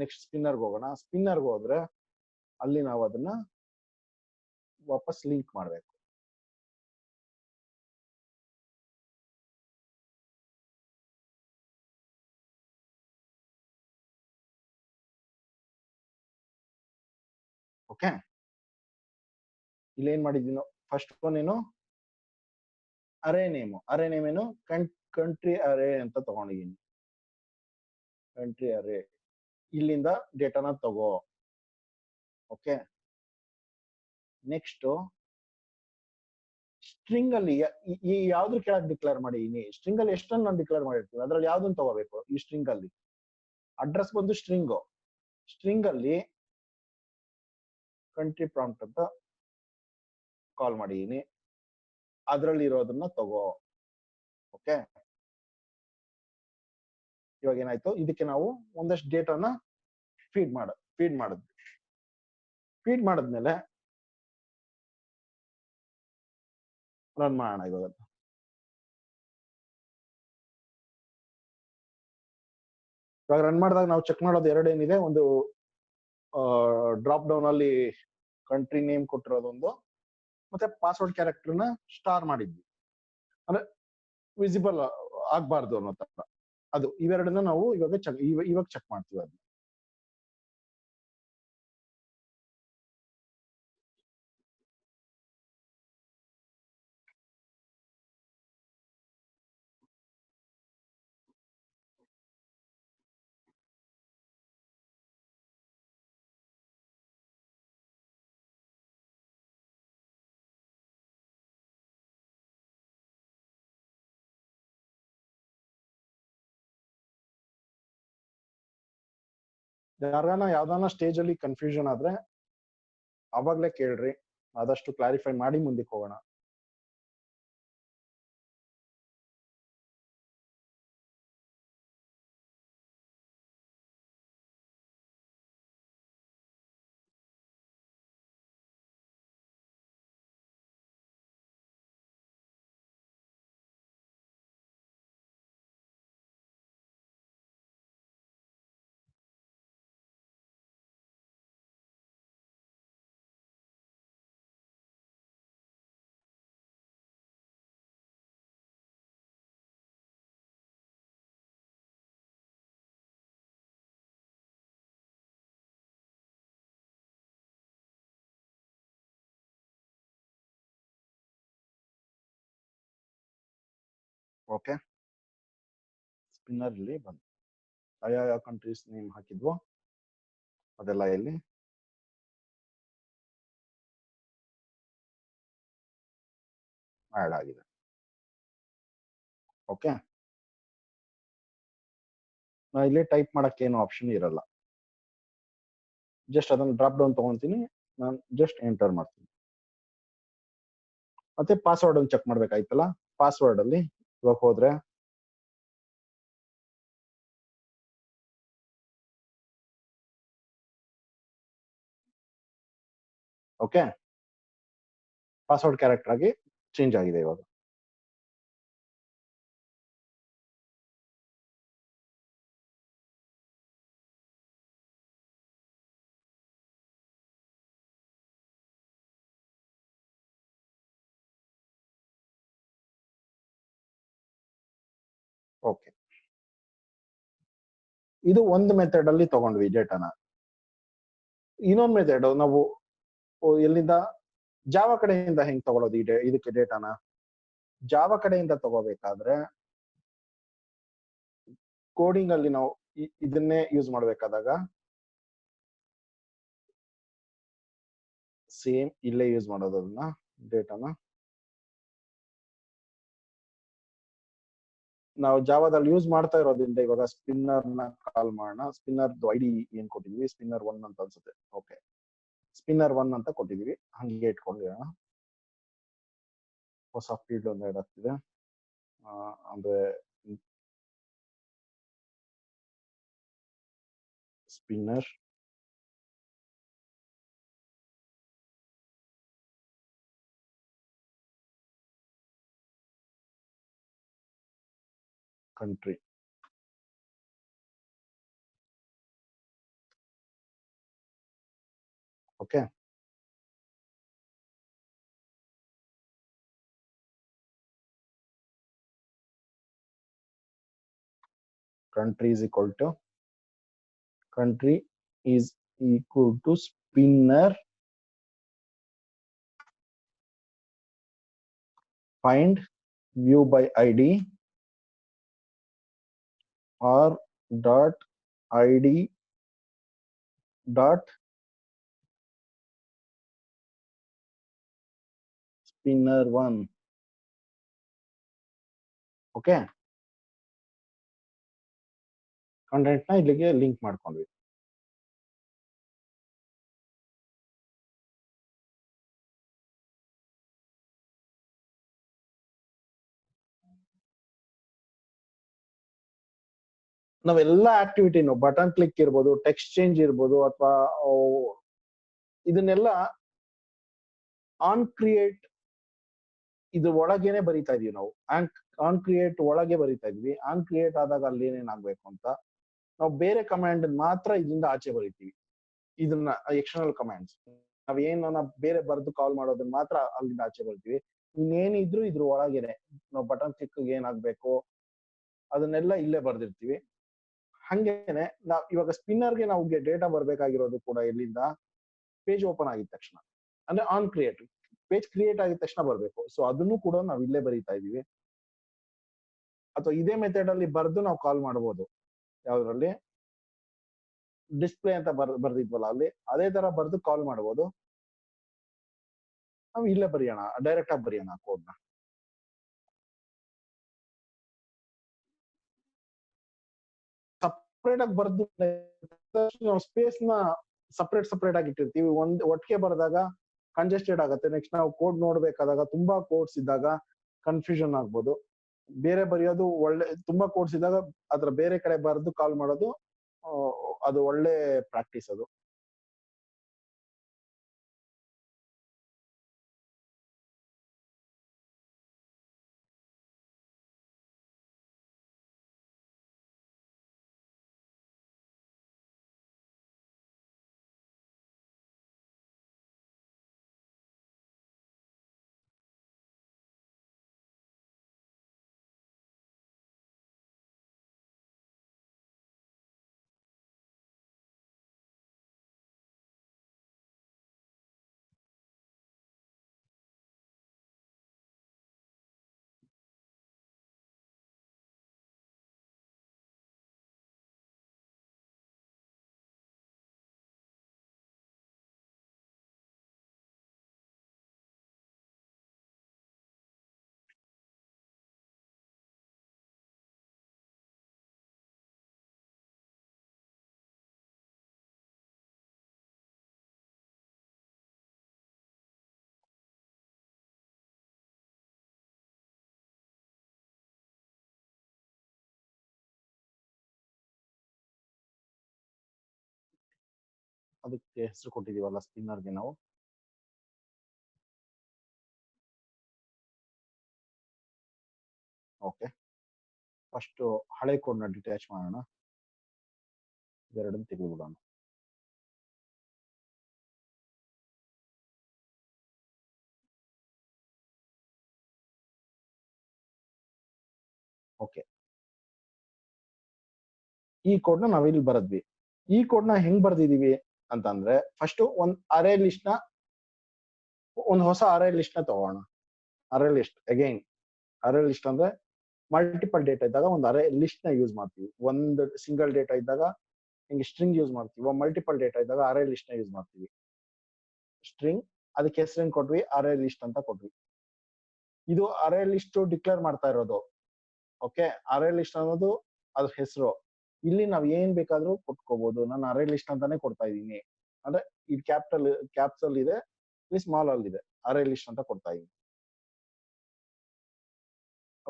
ನೆಕ್ಸ್ಟ್ ಸ್ಪಿನ್ನರ್ಗೆ ಹೋಗೋಣ. ಸ್ಪಿನ್ನರ್ಗೆ ಹೋದ್ರೆ ಅಲ್ಲಿ ನಾವು ಅದನ್ನ ವಾಪಸ್ ಲಿಂಕ್ ಮಾಡ್ಬೇಕು. ಓಕೆ, ಇಲ್ಲಿ ಏನ್ ಮಾಡಿದ್ದೀನೋ ಫಸ್ಟ್ ಏನು ಅರೆ ನೇಮ್ ಏನು ಕಂಟ್ರಿ ಅರೆ ಅಂತ ತಗೊಂಡಿದ್ದೀನಿ. ಕಂಟ್ರಿ ಅರೆ ಇಲ್ಲಿಂದ ಡೇಟಾನ ತಗೋ. ಓಕೆ, ನೆಕ್ಸ್ಟ್ ಸ್ಟ್ರಿಂಗ್ ಅಲ್ಲಿ ಈ ಯಾವ್ದ್ರ ಕೆಳಗೆ ಡಿಕ್ಲೇರ್ ಮಾಡಿದೀನಿ, ಸ್ಟ್ರಿಂಗ್ ಅಲ್ಲಿ ಎಷ್ಟನ್ನು ನಾನು ಡಿಕ್ಲೇರ್ ಮಾಡಿರ್ತೀನಿ ಅದ್ರಲ್ಲಿ ಯಾವ್ದನ್ನ ತಗೋಬೇಕು. ಈ ಸ್ಟ್ರಿಂಗ್ ಅಲ್ಲಿ ಅಡ್ರೆಸ್ ಬಂದು ಸ್ಟ್ರಿಂಗ್ ಅಲ್ಲಿ ಕಂಟ್ರಿ ಪ್ರಾಂಪ್ಟ್ ಅಂತ ಕಾಲ್ ಮಾಡಿದೀನಿ, ಅದ್ರಲ್ಲಿ ಇರೋದನ್ನ ತಗೋ. ಓಕೆ, ಇವಾಗ ಏನಾಯ್ತು, ಇದಕ್ಕೆ ನಾವು ಒಂದಷ್ಟು ಡೇಟಾನ ಫೀಡ್ ಮಾಡಿದ್ವಿ. ಫೀಡ್ ಮಾಡಿದ್ಮೇಲೆ ರನ್ ಮಾಡೋಣ. ಇವಾಗ ರನ್ ಮಾಡಿದಾಗ ನಾವು ಚೆಕ್ ಮಾಡೋದು ಎರಡೇನಿದೆ. ಒಂದು ಡ್ರಾಪ್ ಡೌನ್ ಅಲ್ಲಿ ಕಂಟ್ರಿ ನೇಮ್ ಕೊಟ್ಟಿರೋದೊಂದು, ಮತ್ತೆ ಪಾಸ್ವರ್ಡ್ ಕ್ಯಾರೆಕ್ಟರ್ನ ಸ್ಟಾರ್ ಮಾಡಿದ್ವಿ, ಅಂದ್ರೆ ವಿಸಿಬಲ್ ಆಗ್ಬಾರ್ದು ಅನ್ನೋ ತರ. ಅದು ಇವೆರಡನ್ನ ನಾವು ಇವಾಗ ಚೆಕ್ ಮಾಡ್ತೀವಿ ಅದನ್ನ. ಯಾರಿಗಾನ ಯಾವ್ದಾನ ಸ್ಟೇಜ್ ಅಲ್ಲಿ ಕನ್ಫ್ಯೂಷನ್ ಆದ್ರೆ ಅವಾಗ್ಲೇ ಕೇಳ್ರಿ, ಆದಷ್ಟು ಕ್ಲಾರಿಫೈ ಮಾಡಿ ಮುಂದಕ್ಕೆ ಹೋಗೋಣ. ಓಕೆ, ಸ್ಪಿನ್ನರ್ ಇಲ್ಲಿ ಬಂತು. ಯಾವ ಕಂಟ್ರೀಸ್ ನೇಮ್ ಹಾಕಿದ್ವೋ ಅದೆಲ್ಲ ಇಲ್ಲಿ ಆಡ್ ಆಗಿದೆ. ಓಕೆ, ನಾ ಇಲ್ಲಿ ಟೈಪ್ ಮಾಡಕ್ಕೆ ಏನು ಆಪ್ಷನ್ ಇರಲ್ಲ. ಜಸ್ಟ್ ಅದನ್ನು ಡ್ರಾಪ್ ಡೌನ್ ತಗೊಂತೀನಿ, ನಾನು ಜಸ್ಟ್ ಎಂಟರ್ ಮಾಡ್ತೀನಿ. ಮತ್ತೆ ಪಾಸ್ವರ್ಡ್ ಒಂದು ಚೆಕ್ ಮಾಡ್ಬೇಕಾಯ್ತಲ್ಲ, ಪಾಸ್ವರ್ಡ್ ಅಲ್ಲಿ ಇವಾಗ ಹೋದ್ರೆ ಓಕೆ, ಪಾಸ್ವರ್ಡ್ ಕ್ಯಾರೆಕ್ಟರ್ ಆಗಿ ಚೇಂಜ್ ಆಗಿದೆ ಇವಾಗ. ಓಕೆ, ಇದು ಒಂದು ಮೆಥಡ್ ಅಲ್ಲಿ ತಗೊಂಡ್ವಿ ಡೇಟಾನ. ಇನ್ನೊಂದು ಮೆಥಡ್ ನಾವು ಎಲ್ಲಿಂದ ಜಾವಾ ಕಡೆಯಿಂದ ಹೆಂಗ್ ತಗೊಳ್ಳೋದು ಇದಕ್ಕೆ ಡೇಟಾನ? ಜಾವಾ ಕಡೆಯಿಂದ ತಗೋಬೇಕಾದ್ರೆ ಕೋಡಿಂಗ್ ಅಲ್ಲಿ ನಾವು ಇದನ್ನೇ ಯೂಸ್ ಮಾಡ್ಬೇಕಾದಾಗ ಸೇಮ್ ಇಲ್ಲೇ ಯೂಸ್ ಮಾಡೋದು ಅದನ್ನ ಡೇಟಾನ. ನಾವು ಜಾವಾದಲ್ಲಿ ಯೂಸ್ ಮಾಡ್ತಾ ಇರೋದ್ರಿಂದ ಇವಾಗ ಸ್ಪಿನ್ನರ್ ನ ಕಾಲ್ ಮಾಡೋಣ. ಸ್ಪಿನ್ನರ್ ಐಡಿ ಏನ್ ಕೊಟ್ಟಿದ್ವಿ, ಸ್ಪಿನ್ನರ್ 1 ಅಂತ ಅನ್ಸುತ್ತೆ. ಓಕೆ, ಸ್ಪಿನ್ನರ್ 1 ಅಂತ ಕೊಟ್ಟಿದೀವಿ, ಹಂಗೆ ಇಟ್ಕೊಂಡಿರೋಣ. ಹೊಸ ಫೀಲ್ಡ್ ಒಂದು ಆಡ್ ಆಗ್ತಿದೆ, ಅಂದ್ರೆ spinner country. Okay, country is equal to spinner find view by id or dot id dot spinner 1. Okay, content ನ ಇಲ್ಲಿಗೆ ಲಿಂಕ್ ಮಾಡ್ಕೊಂಡ್ವಿ. ನಾವೆಲ್ಲ ಆಕ್ಟಿವಿಟಿನು ಬಟನ್ ಕ್ಲಿಕ್ ಇರ್ಬೋದು, ಟೆಕ್ಸ್ಟ್ ಚೇಂಜ್ ಇರ್ಬೋದು, ಅಥವಾ ಇದನ್ನೆಲ್ಲ ಆನ್ ಕ್ರಿಯೇಟ್ ಇದು ಒಳಗೇನೆ ಬರಿತಾ ಇದೀವಿ ನಾವು. ಆನ್ ಕ್ರಿಯೇಟ್ ಒಳಗೆ ಬರಿತಾ ಇದ್ವಿ. ಆನ್ ಕ್ರಿಯೇಟ್ ಆದಾಗ ಅಲ್ಲಿ ಏನೇನಾಗ್ಬೇಕು ಅಂತ ನಾವು ಬೇರೆ ಕಮಾಂಡ್ ಮಾತ್ರ ಇದರಿಂದ ಆಚೆ ಬರಿತೀವಿ. ಇದನ್ನ ಎಕ್ಸ್ಟರ್ನಲ್ ಕಮಾಂಡ್ಸ್ ನಾವ್ ಏನನ್ನ ಬೇರೆ ಬರೆದು ಕಾಲ್ ಮಾಡೋದನ್ನ ಮಾತ್ರ ಅಲ್ಲಿಂದ ಆಚೆ ಬರ್ತೀವಿ. ಇನ್ನೇನಿದ್ರು ಇದ್ರ ಒಳಗೇನೆ ನಾವು ಬಟನ್ ಕ್ಲಿಕ್ ಏನಾಗ್ಬೇಕು ಅದನ್ನೆಲ್ಲ ಇಲ್ಲೇ ಬರ್ದಿರ್ತೀವಿ. ಹಂಗೇನೆ ನಾವ್ ಇವಾಗ ಸ್ಪಿನ್ನರ್ಗೆ ನಾವು ಡೇಟಾ ಬರ್ಬೇಕಾಗಿರೋದು ಕೂಡ ಎಲ್ಲಿಂದ, ಪೇಜ್ ಓಪನ್ ಆಗಿದ ತಕ್ಷಣ, ಅಂದ್ರೆ ಆನ್ ಕ್ರಿಯೇಟ್ ಪೇಜ್ ಕ್ರಿಯೇಟ್ ಆಗಿದ ತಕ್ಷಣ ಬರ್ಬೇಕು. ಸೊ ಅದನ್ನು ಕೂಡ ನಾವ್ ಇಲ್ಲೇ ಬರೀತಾ ಇದೀವಿ. ಅಥವಾ ಇದೇ ಮೆಥಡ್ ಅಲ್ಲಿ ಬರ್ದು ನಾವು ಕಾಲ್ ಮಾಡಬಹುದು. ಯಾವ್ದ್ರಲ್ಲಿ ಡಿಸ್ಪ್ಲೇ ಅಂತ ಬರ್ದಿದ್ವಲ್ಲ ಅಲ್ಲಿ ಅದೇ ತರ ಬರ್ದು ಕಾಲ್ ಮಾಡಬಹುದು. ನಾವು ಇಲ್ಲೇ ಬರೆಯೋಣ, ಡೈರೆಕ್ಟ್ ಆಗಿ ಬರೆಯೋಣ ಕೋಡ್ನ. ಸಪ್ರೇಟ್ ಆಗಿ ಬರ್ದು ನಾವು ಸ್ಪೇಸ್ ನ ಸಪರೇಟ್ ಆಗಿ ಇಟ್ಟಿರ್ತೀವಿ. ಒಟ್ಟಿಗೆ ಬರೆದಾಗ ಕಂಜೆಸ್ಟೆಡ್ ಆಗುತ್ತೆ. ನೆಕ್ಸ್ಟ್ ನಾವು ಕೋಡ್ ನೋಡ್ಬೇಕಾದಾಗ ತುಂಬಾ ಕೋಡ್ಸ್ ಇದ್ದಾಗ ಕನ್ಫ್ಯೂಷನ್ ಆಗ್ಬೋದು. ಬೇರೆ ಬರೆಯೋದು ಒಳ್ಳೆ, ತುಂಬಾ ಕೋಡ್ಸ್ ಇದ್ದಾಗ ಅದ್ರ ಬೇರೆ ಕಡೆ ಬರೆದು ಕಾಲ್ ಮಾಡೋದು ಅದು ಒಳ್ಳೆ ಪ್ರಾಕ್ಟೀಸ್ ಅದು. ಅದಕ್ಕೆ ಹೆಸರು ಕೊಟ್ಟಿದೀವಲ್ಲ ಸ್ಪಿನ್ನರ್ಗೆ ನಾವು. ಓಕೆ, ಫಸ್ಟ್ ಹಳೆ ಕೋಡ್ ನ ಡಿಟ್ಯಾಚ್ ಮಾಡೋಣ, ಇವೆರಡನ್ನು ತೆಗೆದುಬಿಡೋಣ. ಓಕೆ, ಈ ಕೋಡ್ ನ ನಾವಿಲ್ಲಿ ಬರದ್ವಿ. ಈ ಕೋಡ್ ನ ಹೆಂಗ್ ಬರ್ದಿದೀವಿ ಅಂತಂದ್ರೆ, ಫಸ್ಟ್ ಒಂದ್ ಅರೇ ಲಿಸ್ಟ್ ನ, ಒಂದು ಹೊಸ ಅರೇ ಲಿಸ್ಟ್ ನ ತಗೋಣ. ಅರೇ ಲಿಸ್ಟ್ ಅಗೈನ್, ಅರೇ ಲಿಸ್ಟ್ ಅಂದ್ರೆ ಮಲ್ಟಿಪಲ್ ಡೇಟಾ ಇದ್ದಾಗ ಒಂದು ಅರೇ ಲಿಸ್ಟ್ ನ ಯೂಸ್ ಮಾಡ್ತೀವಿ. ಒಂದು ಸಿಂಗಲ್ ಡೇಟಾ ಇದ್ದಾಗ ಹಿಂಗೆ ಸ್ಟ್ರಿಂಗ್ ಯೂಸ್ ಮಾಡ್ತೀವಿ, ಮಲ್ಟಿಪಲ್ ಡೇಟಾ ಇದ್ದಾಗ ಅರೇ ಲಿಸ್ಟ್ ನ ಯೂಸ್ ಮಾಡ್ತೀವಿ. ಸ್ಟ್ರಿಂಗ್, ಅದಕ್ಕೆ ಹೆಸರೇನ್ ಕೊಟ್ವಿ, ಅರೇ ಲಿಸ್ಟ್ ಅಂತ ಕೊಟ್ವಿ. ಇದು ಅರೇ ಲಿಸ್ಟ್ ಡಿಕ್ಲೇರ್ ಮಾಡ್ತಾ ಇರೋದು. ಓಕೆ, ಅರೇ ಲಿಸ್ಟ್ ಅನ್ನೋದು ಅದ್ರ ಹೆಸರು. ಇಲ್ಲಿ ನಾವ್ ಏನ್ ಬೇಕಾದ್ರೂ ಕೊಟ್ಕೋಬಹುದು. ನಾನು ಅರೇ ಲಿಸ್ಟ್ ಅಂತಾನೆ ಕೊಡ್ತಾ ಇದೀನಿ. ಅಂದ್ರೆ ಇದು ಕ್ಯಾಪ್ಸ್ ಅಲ್ಲಿ ಇದೆ, ಇಲ್ಲಿ ಸ್ಮಾಲ್ ಅಲ್ಲಿ ಇದೆ, ಅರೇ ಲಿಸ್ಟ್ ಅಂತ ಕೊಡ್ತಾ ಇದೀನಿ.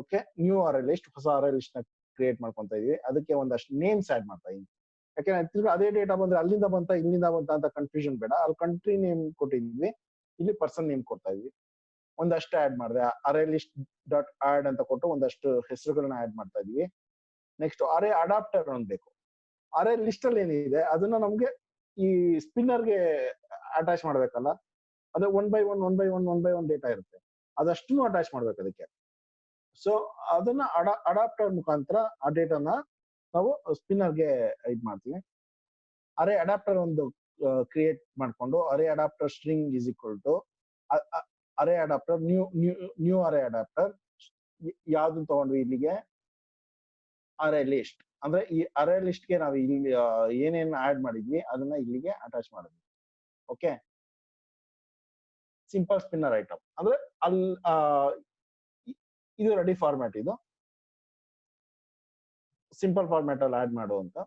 ಓಕೆ, ನ್ಯೂ ಅರೇ ಲಿಸ್ಟ್, ಹೊಸ ಅರೇ ಲಿಸ್ಟ್ ನ ಕ್ರಿಯೇಟ್ ಮಾಡ್ಕೊಂತ ಇದೀವಿ. ಅದಕ್ಕೆ ಒಂದಷ್ಟು ನೇಮ್ಸ್ ಆಡ್ ಮಾಡ್ತಾ ಇದೀನಿ. ಯಾಕೆಂದ್ರೆ ಅದೇ ಡೇಟಾ ಬಂದ್ರೆ ಅಲ್ಲಿಂದ ಬಂತ ಇಲ್ಲಿಂದ ಬಂತ ಅಂತ ಕನ್ಫ್ಯೂಷನ್ ಬೇಡ. ಅಲ್ಲಿ ಕಂಟ್ರಿ ನೇಮ್ ಕೊಟ್ಟಿದ್ವಿ, ಇಲ್ಲಿ ಪರ್ಸನ್ ನೇಮ್ ಕೊಡ್ತಾ ಇದ್ವಿ. ಒಂದಷ್ಟು ಆಡ್ ಮಾಡಿದೆ, ಅರೇ ಲಿಸ್ಟ್ ಡಾಟ್ ಆಡ್ ಅಂತ ಕೊಟ್ಟು ಒಂದಷ್ಟು ಹೆಸರುಗಳನ್ನ ಆಡ್ ಮಾಡ್ತಾ ಇದೀವಿ. ನೆಕ್ಸ್ಟ್ ಅರೇ ಅಡಾಪ್ಟರ್ ಒಂದ್ ಬೇಕು. ಅರೇ ಲಿಸ್ಟ್ ಅಲ್ಲಿ ಏನಿದೆ ಅದನ್ನ ನಮ್ಗೆ ಈ ಸ್ಪಿನ್ನರ್ಗೆ ಅಟ್ಯಾಚ್ ಮಾಡ್ಬೇಕಲ್ಲ. ಅದೇ ಒನ್ ಬೈ ಒನ್ ಡೇಟಾ ಇರುತ್ತೆ, ಅದಷ್ಟು ಅಟ್ಯಾಚ್ ಮಾಡ್ಬೇಕು ಅದಕ್ಕೆ. ಸೊ ಅದನ್ನ ಅಡಾಪ್ಟರ್ ಮುಖಾಂತರ ಆ ಡೇಟಾನ ನಾವು ಸ್ಪಿನ್ನರ್ಗೆ ಇದ್ ಮಾಡ್ತೀವಿ. ಅರೇ ಅಡಾಪ್ಟರ್ ಒಂದು ಕ್ರಿಯೇಟ್ ಮಾಡ್ಕೊಂಡು, array adapter string is equal to array adapter new array adapter. ಯಾವ್ದನ್ನ ತಗೊಂಡ್ವಿ ಇಲ್ಲಿಗೆ, ಅರೇ ಲಿಸ್ಟ್. ಅಂದ್ರೆ ಈ ಅರೇ ಲಿಸ್ಟ್ಗೆ ನಾವು ಇಲ್ಲಿ ಏನೇನ್ ಆಡ್ ಮಾಡಿದ್ವಿ ಅದನ್ನ ಇಲ್ಲಿಗೆ ಅಟ್ಯಾಚ್ ಮಾಡಿದ್ವಿ. ಓಕೆ, ಸಿಂಪಲ್ ಸ್ಪಿನ್ನರ್ ಐಟಮ್ ಅಂದ್ರೆ ಅಲ್ಲಿ ಇದು ರೆಡಿ ಫಾರ್ಮ್ಯಾಟ್. ಇದು ಸಿಂಪಲ್ ಫಾರ್ಮ್ಯಾಟ್ ಅಲ್ಲಿ ಆಡ್ ಮಾಡುವಂತ,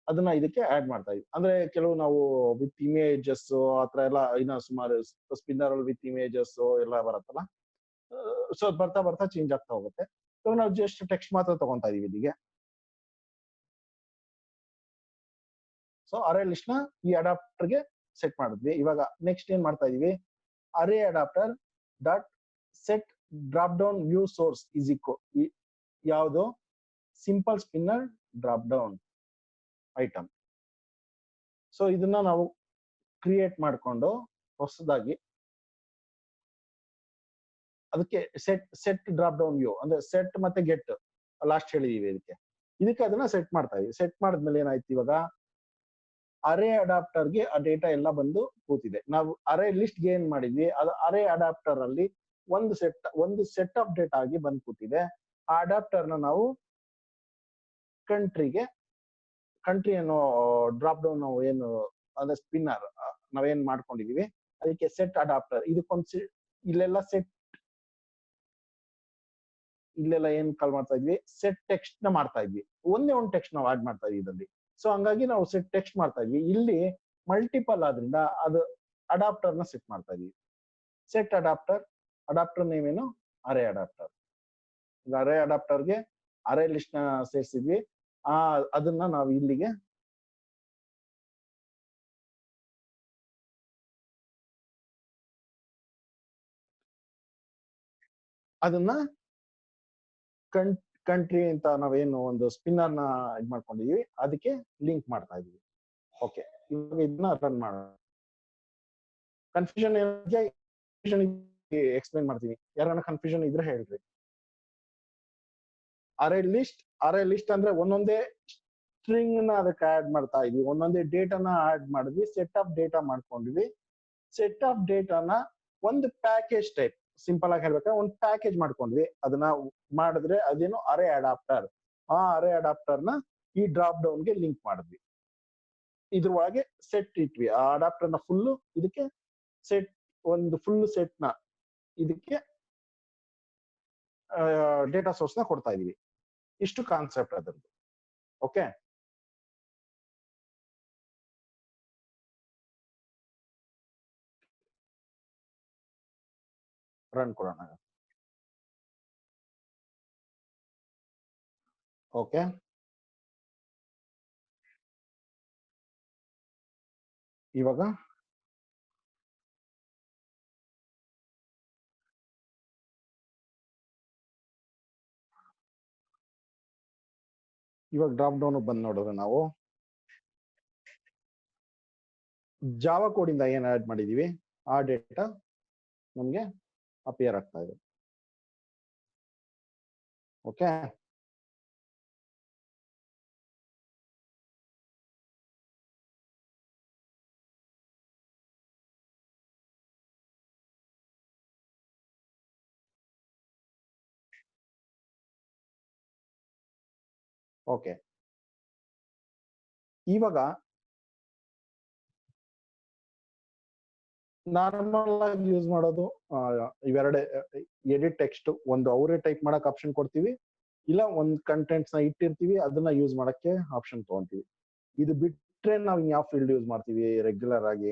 ಅದನ್ನ ಇದಕ್ಕೆ ಆಡ್ ಮಾಡ್ತಾ ಇದ್ವಿ. ಅಂದ್ರೆ ಕೆಲವು ನಾವು ವಿತ್ ಇಮೇಜಸ್ ಆತರ ಎಲ್ಲ ಇನ್ನ ಸುಮಾರು ಸ್ಪಿನ್ನರ್ ಅಲ್ಲಿ ವಿತ್ ಇಮೇಜಸ್ ಎಲ್ಲ ಬರುತ್ತಲ್ಲ, ಸೊ ಬರ್ತಾ ಬರ್ತಾ ಚೇಂಜ್ ಆಗ್ತಾ ಹೋಗುತ್ತೆ. ಸೊ ನಾವು ಜಸ್ಟ್ ಟೆಕ್ಸ್ಟ್ ಮಾತ್ರ ತಗೊಂತಾ ಇದೀವಿ ಇಲ್ಲಿಗೆ. ಸೊ ಅರೇ ಲಿಸ್ಟ್ ನ ಈ ಅಡಾಪ್ಟರ್ಗೆ ಸೆಟ್ ಮಾಡಿದ್ವಿ. ಇವಾಗ ನೆಕ್ಸ್ಟ್ ಏನ್ ಮಾಡ್ತಾ ಇದೀವಿ, array adapter dot set drop down view source is equal, ಯಾವುದು, simple spinner drop down item. So ಇದನ್ನ ನಾವು ಕ್ರಿಯೇಟ್ ಮಾಡ್ಕೊಂಡು ಹೊಸದಾಗಿ ಅದಕ್ಕೆ ಸೆಟ್ ಡ್ರಾಪ್ ಡೌನ್ ವ್ಯೂ ಅಂದ್ರೆ ಸೆಟ್ ಮತ್ತೆ ಗೆಟ್ ಲಾಸ್ಟ್ ಹೇಳಿದೀವಿ ಇದಕ್ಕೆ ಅದನ್ನ ಸೆಟ್ ಮಾಡ್ತಾ ಇದೀವಿ. ಸೆಟ್ ಮಾಡಿದ್ಮೇಲೆ ಏನಾಯ್ತು, ಇವಾಗ ಅರೇ ಅಡಾಪ್ಟರ್ಗೆ ಆ ಡೇಟಾ ಎಲ್ಲ ಬಂದು ಕೂತಿದೆ. ನಾವು ಅರೇ ಲಿಸ್ಟ್ ಏನ್ ಮಾಡಿದ್ವಿ, ಅದು ಅರೇ ಅಡಾಪ್ಟರ್ ಅಲ್ಲಿ ಒಂದು ಸೆಟ್ ಆಫ್ ಡೇಟಾ ಆಗಿ ಬಂದ್ ಕೂತಿದೆ. ಆ ಅಡಾಪ್ಟರ್ ನ ನಾವು ಕಂಟ್ರಿ ಅನ್ನೋ ಡ್ರಾಪ್ ಡೌನ್ ನಾವು ಏನು ಅಂದ್ರೆ ಸ್ಪಿನ್ನರ್ ನಾವೇನ್ ಮಾಡ್ಕೊಂಡಿದೀವಿ ಅದಕ್ಕೆ ಸೆಟ್ ಅಡಾಪ್ಟರ್, ಇದಕ್ಕೊಂದು ಇಲ್ಲೆಲ್ಲ ಏನ್ ಕಾಲ್ ಮಾಡ್ತಾ ಇದ್ವಿ, ಸೆಟ್ ಟೆಕ್ಸ್ಟ್ ನ ಮಾಡ್ತಾ ಇದ್ವಿ. ಒಂದೇ ಒಂದು ಟೆಕ್ಸ್ಟ್ ನಾವು ಆಡ್ ಮಾಡ್ತಾ ಇದ್ವಿ ಇದರಲ್ಲಿ. ಸೊ ಹಂಗಾಗಿ ನಾವು ಸೆಟ್ ಟೆಕ್ಸ್ಟ್ ಮಾಡ್ತಾ ಇದ್ವಿ. ಇಲ್ಲಿ ಮಲ್ಟಿಪಲ್ ಆದ್ರಿಂದ ಅದು ಅಡಾಪ್ಟರ್ ನ ಸೆಟ್ ಮಾಡ್ತಾ ಇದೀವಿ. ಸೆಟ್ ಅಡಾಪ್ಟರ್ ನೇಮ್ ಏನು? ಅರೇ ಅಡಾಪ್ಟರ್. ಅರೇ ಅಡಾಪ್ಟರ್ಗೆ ಅರೇ ಲಿಸ್ಟ್ ನ ಸೇರಿಸಿದ್ವಿ. ಅದನ್ನ ನಾವು ಇಲ್ಲಿಗೆ ಅದನ್ನ ಕಂಟ್ರಿ ಅಂತ ನಾವೇನು ಒಂದು ಸ್ಪಿನ್ನರ್ ನ ಇದ್ ಮಾಡ್ಕೊಂಡಿದೀವಿ, ಅದಕ್ಕೆ ಲಿಂಕ್ ಮಾಡ್ತಾ ಇದೀವಿ. ಓಕೆ, ಇವಾಗ ಇದನ್ನ ರನ್ ಮಾಡೋಣ. ಕನ್ಫ್ಯೂಷನ್ ಎಕ್ಸ್ಪ್ಲೈನ್ ಮಾಡ್ತೀನಿ. ಯಾರನ್ನ ಕನ್ಫ್ಯೂಷನ್ ಇದ್ರೆ ಹೇಳ್ರಿ. ಅರೇ ಲಿಸ್ಟ್ ಅಂದ್ರೆ ಒಂದೊಂದೇ ಸ್ಟ್ರಿಂಗ್ ನ ಅದಕ್ಕೆ ಆಡ್ ಮಾಡ್ತಾ ಇದೀವಿ, ಒಂದೊಂದೇ ಡೇಟಾನ ಆಡ್ ಮಾಡಿದ್ವಿ, ಸೆಟ್ ಆಫ್ ಡೇಟಾ ಮಾಡ್ಕೊಂಡಿದ್ವಿ. ಸೆಟ್ ಆಫ್ ಡೇಟಾನ ಒಂದು ಪ್ಯಾಕೇಜ್ ಟೈಪ್, ಸಿಂಪಲ್ ಆಗಿ ಹೇಳ್ಬೇಕಾದ್ರೆ ಒಂದು ಪ್ಯಾಕೇಜ್ ಮಾಡ್ಕೊಂಡ್ವಿ. ಅದನ್ನ ಮಾಡಿದ್ರೆ ಅದೇನು ಅರೇ ಅಡಾಪ್ಟರ್. ಆ ಅರೇ ಅಡಾಪ್ಟರ್ ನ ಈ ಡ್ರಾಪ್ ಡೌನ್ ಗೆ ಲಿಂಕ್ ಮಾಡಿದ್ವಿ. ಇದ್ರ ಒಳಗೆ ಸೆಟ್ ಇಟ್ವಿ. ಆ ಅಡಾಪ್ಟರ್ ನ ಫುಲ್ ಇದಕ್ಕೆ ಸೆಟ್, ಒಂದು ಫುಲ್ ಸೆಟ್ ನ ಇದಕ್ಕೆ ಡೇಟಾ ಸೋರ್ಸ್ ನ ಕೊಡ್ತಾ ಇದೀವಿ. ಇಷ್ಟು ಕಾನ್ಸೆಪ್ಟ್ ಅದರದ್ದು. ಓಕೆ, ರನ್ ಕೊಡೋಣ. ಓಕೆ, ಇವಾಗ ಡ್ರಾಪ್ ಡೌನ್ ಬಂದ್ ನೋಡಿದ್ರೆ ನಾವು ಜಾವಾ ಕೋಡ್ ಇಂದ ಏನ್ ಆಡ್ ಮಾಡಿದೀವಿ ಆ ಡೇಟಾ ನಮ್ಗೆ ಅಪಿಯರ್ ಆಗ್ತಾ ಇದೆ. ಓಕೆ, ಓಕೆ, ಇವಾಗ ನಾರ್ಮಲ್ ಆಗಿ ಯೂಸ್ ಮಾಡೋದು ಇವೆರಡೆ. ಎಡಿಟ್ ಟೆಕ್ಸ್ಟ್ ಒಂದು ಅವರೇ ಟೈಪ್ ಮಾಡಕ್ ಆಪ್ಷನ್ ಕೊಡ್ತೀವಿ, ಇಲ್ಲ ಒಂದ್ ಕಂಟೆಂಟ್ಸ್ ನ ಇಟ್ಟಿರ್ತೀವಿ, ಅದನ್ನ ಯೂಸ್ ಮಾಡಕ್ಕೆ ಆಪ್ಷನ್ ತಗೊಂತೀವಿ. ಇದು ಬಿಟ್ರೆ ನಾವು ಯಾವ ಫೀಲ್ಡ್ ಯೂಸ್ ಮಾಡ್ತೀವಿ ರೆಗ್ಯುಲರ್ ಆಗಿ?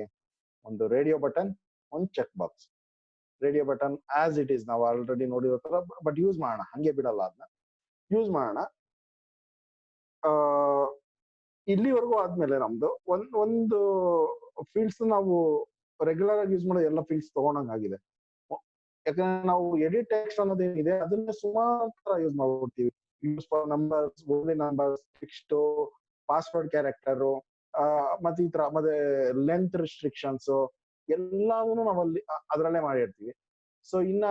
ಒಂದು ರೇಡಿಯೋ ಬಟನ್, ಒಂದು check box. Radio button as it is ನಾವು ಆಲ್ರೆಡಿ ನೋಡಿರೋ ತರ, ಬಟ್ ಯೂಸ್ ಮಾಡೋಣ, ಹಂಗೆ ಬಿಡಲ್ಲ, ಅದನ್ನ ಯೂಸ್ ಮಾಡೋಣ. ಇಲ್ಲಿವರೆಗೂ ಆದ್ಮೇಲೆ ನಮ್ದು ಒಂದು ಫೀಲ್ಡ್ಸ್ ನಾವು ರೆಗ್ಯುಲರ್ ಆಗಿ ಯೂಸ್ ಮಾಡೋ ಎಲ್ಲ ಫೀಲ್ಡ್ಸ್ ತಗೊಂಡಂಗಾಗಿದೆ. ಯಾಕಂದ್ರೆ ನಾವು ಎಡಿಟ್ ಟೆಕ್ಸ್ಟ್ ಅನ್ನೋದೇನಿದೆ ಅದನ್ನ ಸುಮಾರು ತರ ಯೂಸ್ ಮಾಡ್ಬಿಡ್ತೀವಿ. Use for numbers, only numbers, text, password character, ಮತ್ತೆ ಈ ತರ, ಮತ್ತೆ ಲೆಂತ್ ರಿಸ್ಟ್ರಿಕ್ಷನ್ಸ್ ಎಲ್ಲವನ್ನೂ ನಾವಲ್ಲಿ ಅದರಲ್ಲೇ ಮಾಡಿರ್ತೀವಿ. ಸೊ ಇನ್ನ